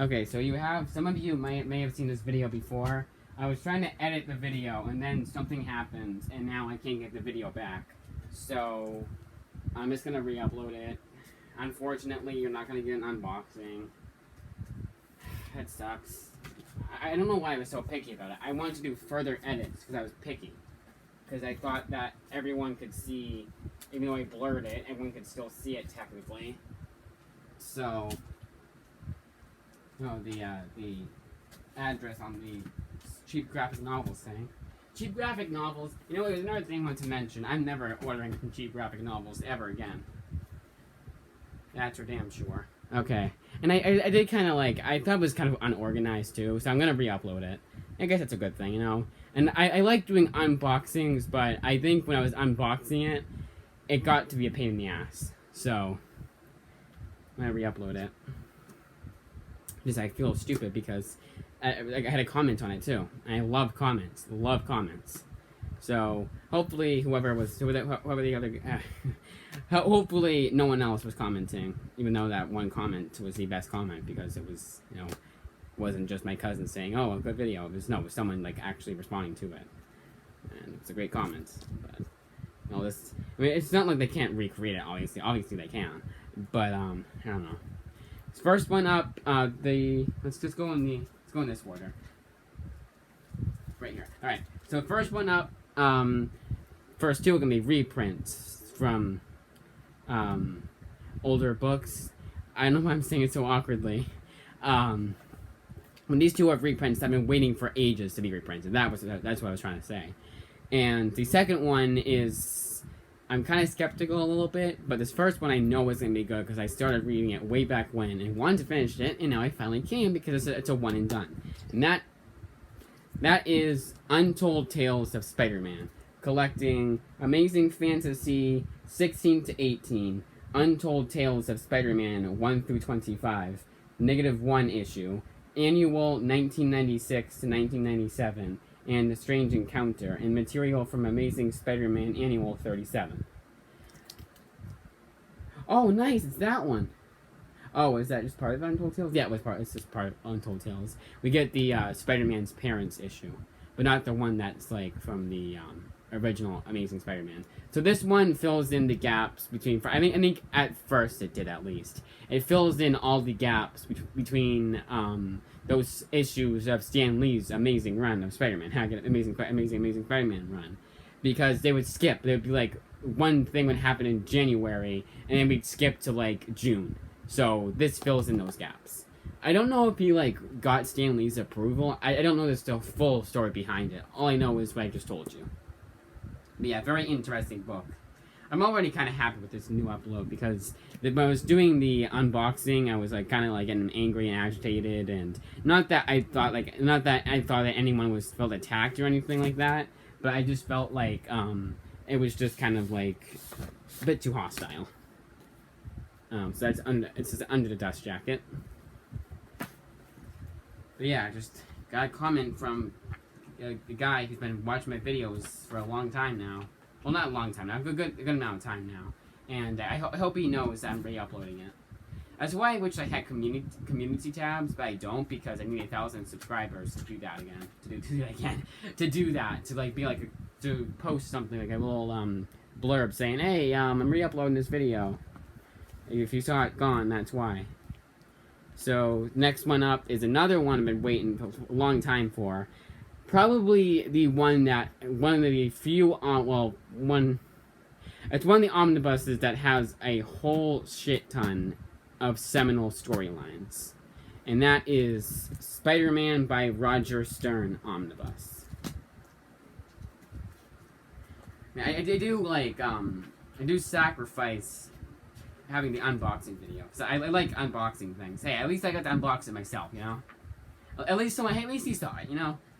Okay, so some of you may have seen this video before. I was trying to edit the video and then something happened and now I can't get the video back. So I'm just gonna re-upload it. Unfortunately, you're not gonna get an unboxing. That sucks. I don't know why I was so picky about it. I wanted to do further edits because I was picky. Because I thought that everyone could see, even though I blurred it, everyone could still see it technically. So, the address on the cheap graphic novels thing. Cheap graphic novels, there's another thing I want to mention. I'm never ordering from cheap graphic novels ever again. That's for damn sure. Okay. And I did kind of I thought it was kind of unorganized too, so I'm going to re-upload it. I guess that's a good thing, And I like doing unboxings, but I think when I was unboxing it, it got to be a pain in the ass. So, I'm going to re-upload it. Because I feel stupid because I had a comment on it too. I love comments. Love comments. So, hopefully whoever the other... hopefully no one else was commenting, even though that one comment was the best comment because it was, wasn't just my cousin saying, "Oh, a good video." It was someone actually responding to it, and it's a great comment. But it's not like they can't recreate it. Obviously they can, but I don't know. First one up, let's go in this order. Right here. All right. So first one up, first two are gonna be reprints from older books. I don't know why I'm saying it so awkwardly. When these two are reprints, I've been waiting for ages to be reprinted. That's what I was trying to say. And the second one is, I'm kind of skeptical a little bit, but this first one I know is going to be good because I started reading it way back when and wanted to finish it, and now I finally can because it's a one and done. And that is Untold Tales of Spider-Man, collecting Amazing Fantasy 16 to 18, Untold Tales of Spider-Man 1 through 25, -1 issue, Annual 1996 to 1997, and The Strange Encounter, and material from Amazing Spider-Man Annual 37. Oh, nice! It's that one! Oh, is that just part of Untold Tales? Yeah, it's just part of Untold Tales. We get the Spider-Man's Parents issue, but not the one that's from the original Amazing Spider-Man. So this one fills in the gaps between... I think at first it did, at least. It fills in all the gaps between those issues of Stan Lee's amazing run of Spider-Man. Amazing Spider-Man run. Because they would skip. They would be one thing would happen in January, and then we'd skip to June. So this fills in those gaps. I don't know if he got Stan Lee's approval. I don't know the full story behind it. All I know is what I just told you. But yeah, very interesting book. I'm already kind of happy with this new upload because when I was doing the unboxing, I was kind of getting angry and agitated, and not that I thought that anyone felt attacked or anything like that, but I just felt it was just kind of a bit too hostile. So that's it's just under the dust jacket. But yeah, just got a comment from the guy who's been watching my videos for a long time now. Well, not a long time now, a good amount of time now. And I hope he knows that I'm re-uploading it. That's why I wish I had community tabs, but I don't because I need 1,000 subscribers to do that again. To post something a little blurb saying, "Hey, I'm re-uploading this video. If you saw it gone, that's why." So next one up is another one I've been waiting a long time for. Probably it's one of the omnibuses that has a whole shit ton of seminal storylines. And that is Spider-Man by Roger Stern Omnibus. I do sacrifice having the unboxing video. So I like unboxing things. Hey, at least I got to unbox it myself, At least he saw it,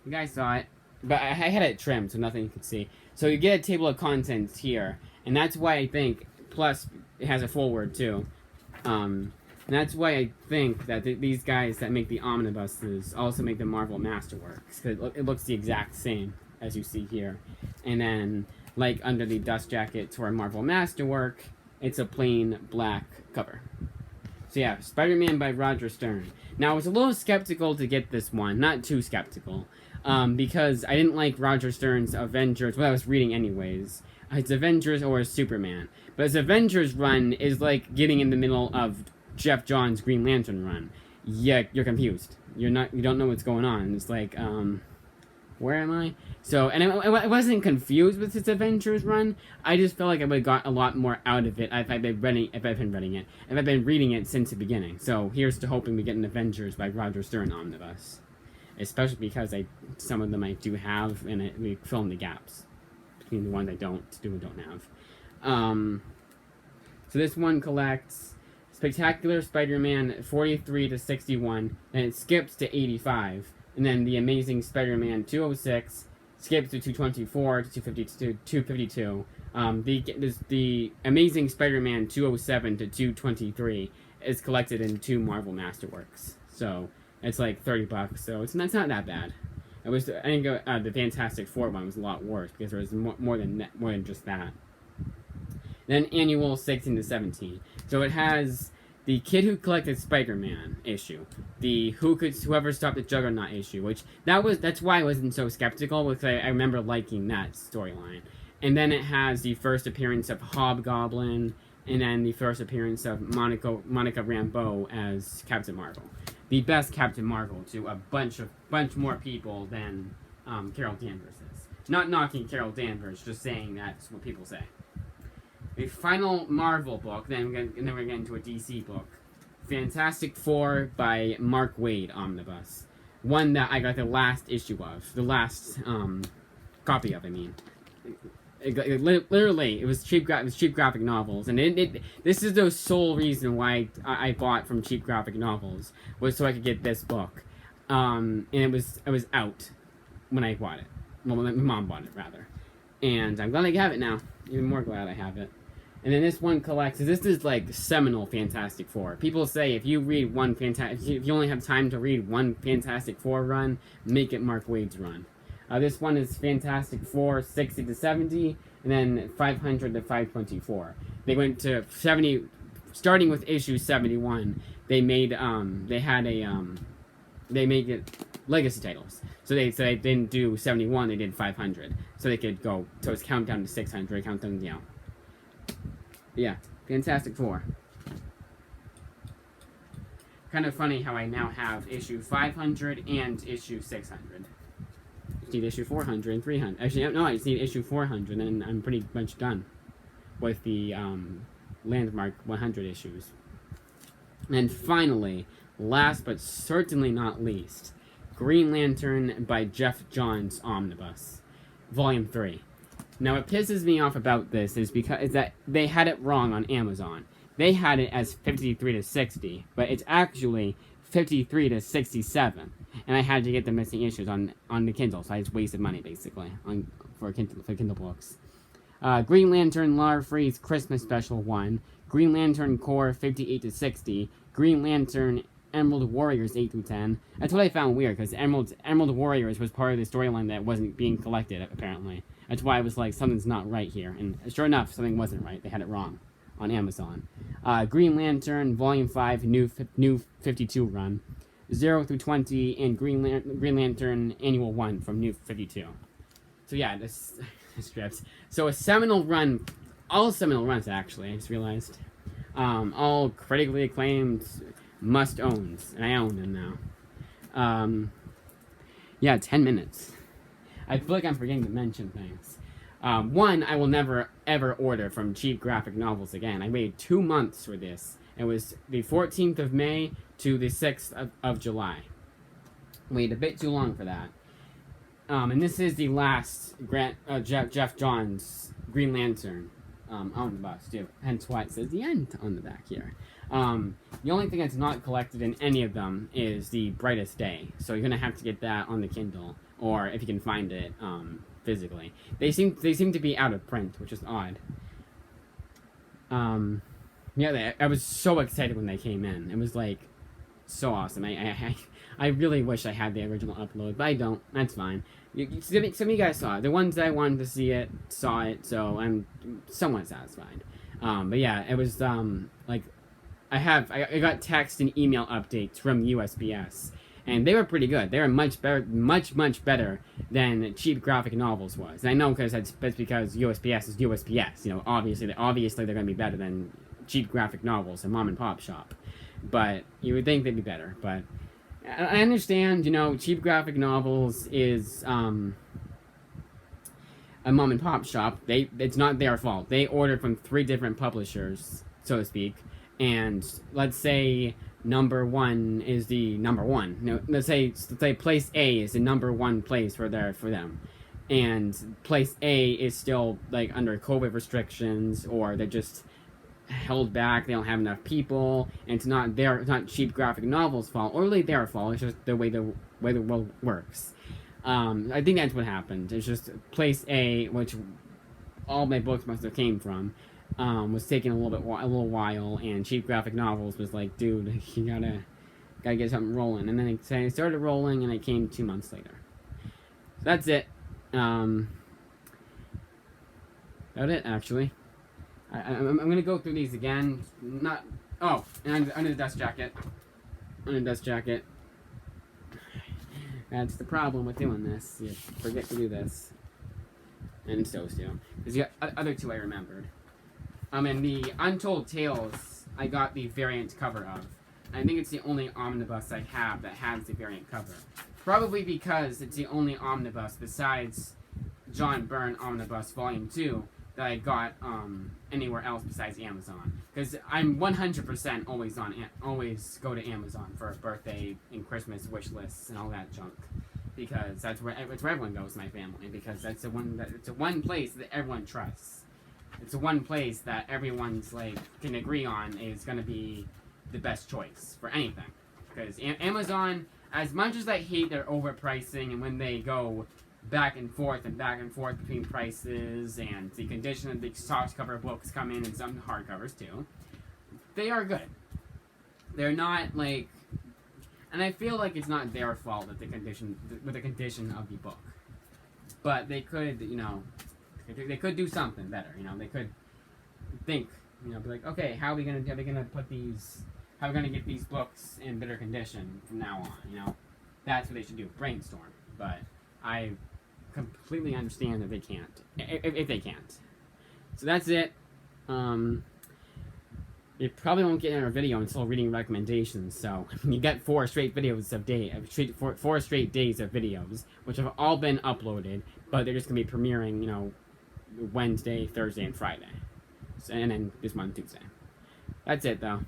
You guys saw it. But I had it trimmed so nothing you could see. So you get a table of contents here. And that's why I think, plus it has a foreword too. And that's why I think that these guys that make the omnibuses also make the Marvel Masterworks. Because it looks the exact same as you see here. And then, under the dust jacket for a Marvel Masterwork, it's a plain black cover. So yeah, Spider-Man by Roger Stern. Now I was a little skeptical to get this one, not too skeptical, because I didn't like Roger Stern's Avengers. What I was reading anyways. It's Avengers or Superman, but his Avengers run is like getting in the middle of Jeff Johns' Green Lantern run. Yeah, you're confused. You don't know what's going on. It's like, where am I? So, and I wasn't confused with his Avengers run. I just felt like I would have got a lot more out of it if I've been reading it since the beginning. So here's to hoping we get an Avengers by Roger Stern omnibus, especially because some of them I do have, and we fill in the gaps between the ones I don't have. So this one collects Spectacular Spider-Man 43 to 61, and it skips to 85. And then the Amazing Spider-Man 206 skips to 224 to 252. The Amazing Spider-Man 207 to 223 is collected in 2 Marvel Masterworks. So it's like $30. So it's not that bad. I think the Fantastic Four one was a lot worse because there was more than just that. Then Annual 16 to 17. So it has the Kid Who Collected Spider-Man issue, the Whoever Stopped the Juggernaut issue, which that's why I wasn't so skeptical, because I remember liking that storyline. And then it has the first appearance of Hobgoblin, and then the first appearance of Monica Rambeau as Captain Marvel. The best Captain Marvel to a bunch more people than Carol Danvers is. Not knocking Carol Danvers, just saying that's what people say. A final Marvel book, then we're going to get into a DC book. Fantastic Four by Mark Waid omnibus. One that I got the last issue of. The last copy of, I mean. Literally, it was cheap graphic novels. And this is the sole reason why I bought from cheap graphic novels, was so I could get this book. And it was out when I bought it. Well, my mom bought it, rather. And I'm glad I have it now. Even more glad I have it. And then this one collects. This is like seminal Fantastic Four. People say if you only have time to read one Fantastic Four run, make it Mark Waid's run. This one is Fantastic Four 60 to 70, and then 500 to 524. They went to 70, starting with issue 71. They made they made it legacy titles. So they didn't do 71, they did 500. So they could go, so it's countdown to 600, countdown, yeah, Fantastic Four. Kind of funny how I now have issue 500 and issue 600. I just need issue 400 and 300. Actually, no, I just need issue 400, and I'm pretty much done with the landmark 100 issues. And finally, last but certainly not least, Green Lantern by Jeff Johns omnibus, Volume 3. Now, what pisses me off about this is that they had it wrong on Amazon. They had it as 53 to 60, but it's actually 53 to 67. And I had to get the missing issues on the Kindle, so I just wasted money, basically, for Kindle books. Green Lantern Lar Freeze Christmas Special 1, Green Lantern Corps 58 to 60, Green Lantern Emerald Warriors 8 through 10. That's what I found weird, because Emerald Warriors was part of the storyline that wasn't being collected, apparently. That's why I was like, something's not right here. And sure enough, something wasn't right. They had it wrong on Amazon. Green Lantern Volume 5, New 52 run. 0 through 20, and Green Lantern Annual 1 from New 52. So yeah, this strips. So a seminal run, all seminal runs actually, I just realized. All critically acclaimed must-owns, and I own them now. Yeah, 10 minutes. I feel like I'm forgetting to mention things. One, I will never, ever order from cheap graphic novels again. I waited 2 months for this. It was the 14th of May to the 6th of July. Waited a bit too long for that. And this is the last Jeff Johns Green Lantern omnibus, too. Hence why it says the end on the back here. The only thing that's not collected in any of them is the Brightest Day. So you're going to have to get that on the Kindle, or if you can find it physically. They seem to be out of print, which is odd. Yeah, I was so excited when they came in. It was like so awesome. I really wish I had the original upload, but I don't. That's fine. Some of you guys saw it. The ones that wanted to see it saw it, so I'm somewhat satisfied. But yeah, it was like I got text and email updates from USPS, and they were pretty good. They were much better, much better than cheap graphic novels was. And I know because that's because USPS is USPS. You know, obviously they're going to be better than cheap graphic novels, a mom and pop shop. But you would think they'd be better. But I understand, you know, cheap graphic novels is a mom and pop shop. It's not their fault. They ordered from 3 different publishers, so to speak. And let's say number 1 is the number 1. You know, let's say place A is the number 1 place for them. And place A is still like under COVID restrictions, or they're just held back, they don't have enough people, and it's not cheap graphic novels' fault, or really their fault. It's just the way the world works. I think that's what happened. It's just place A, which all my books must have came from, was taking a little while, and cheap graphic novels was like, dude, you gotta get something rolling. And then it started rolling, and it came 2 months later. So that's it. That's it, actually. I'm gonna go through these again. And under the dust jacket. Under the dust jacket. That's the problem with doing this. You forget to do this. And so too. Because you got other 2 I remembered. In the Untold Tales, I got the variant cover of. I think it's the only omnibus I have that has the variant cover. Probably because it's the only omnibus besides John Byrne Omnibus Volume 2 that I got anywhere else besides Amazon. Because I'm 100% always go to Amazon for birthday and Christmas wish lists and all that junk. Because that's where everyone goes in my family. Because it's the one place that everyone trusts. It's the one place that everyone's can agree on is going to be the best choice for anything. Because Amazon, as much as I hate their overpricing and when they go back and forth between prices and the condition of the softcover books come in and some hardcovers too, they are good. They're not and I feel like it's not their fault that the condition of the book, but they could, they could do something better. They could think, be like, okay, how are we gonna get these books in better condition from now on? That's what they should do. Brainstorm. But I completely understand that they can't, if they can't. So that's it. You probably won't get in our video until reading recommendations. So you get 4 straight days of videos, which have all been uploaded, but they're just gonna be premiering, Wednesday, Thursday, and Friday. So, and then this month, Tuesday. That's it, though.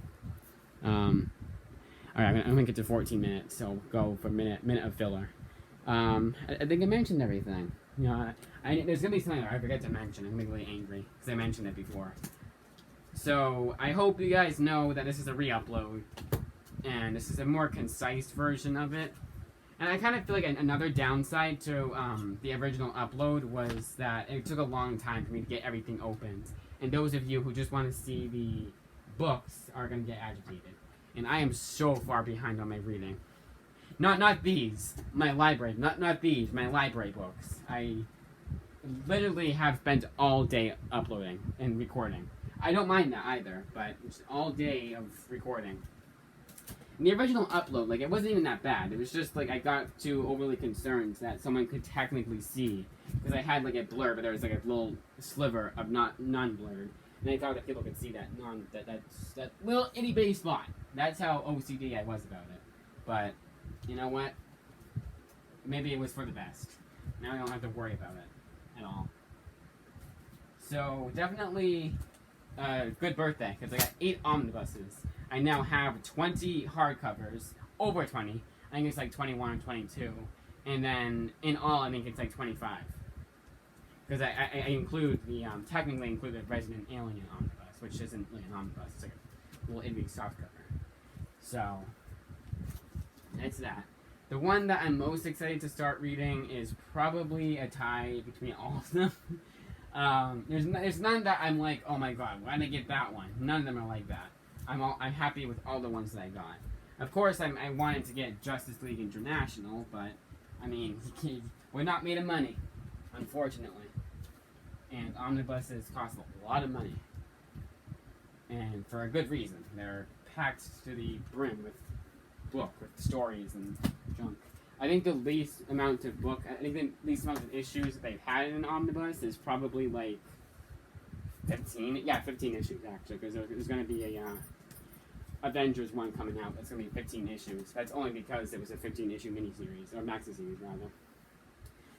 Alright, I'm gonna get to 14 minutes, so go for a minute of filler. I think I mentioned everything. There's gonna be something that I forget to mention. I'm gonna be really angry because I mentioned it before. So I hope you guys know that this is a re-upload, and this is a more concise version of it. And I kind of feel like another downside to the original upload was that it took a long time for me to get everything opened. And those of you who just want to see the books are going to get agitated. And I am so far behind on my reading. Not these, my library. Not these, my library books. I literally have spent all day uploading and recording. I don't mind that either, but it's all day of recording. And the original upload, it wasn't even that bad. It was just, I got too overly concerned that someone could technically see. Because I had, a blur, but there was, a little sliver of non-blurred. And I thought that people could see that little itty-bitty spot. That's how OCD I was about it. But, you know what? Maybe it was for the best. Now I don't have to worry about it at all. So, definitely good birthday, because I got 8 omnibuses. I now have 20 hardcovers, over 20. I think it's 21 or 22. And then, in all, I think it's 25. Because I include technically include the Resident Alien omnibus, which isn't really an omnibus, it's a little itty softcover. So, that's that. The one that I'm most excited to start reading is probably a tie between all of them. There's none that I'm like, oh my god, why did I get that one? None of them are like that. I'm happy with all the ones that I got. Of course, I wanted to get Justice League International, but we're not made of money, unfortunately. And omnibuses cost a lot of money, and for a good reason. They're packed to the brim with stories and junk. I think the least amount of issues that they've had in an omnibus is probably like 15. Yeah, 15 issues actually, because there's going to be a Avengers one coming out. That's going to be 15 issues. That's only because it was a 15-issue miniseries, or maxi series rather.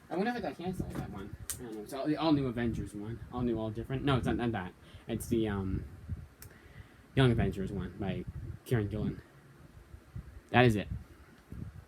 I wonder if it got canceled, that one. I don't know. It's the all-new Avengers one. All new, all different. No, it's not that. It's the Young Avengers one by Kieran Gillen. That is it.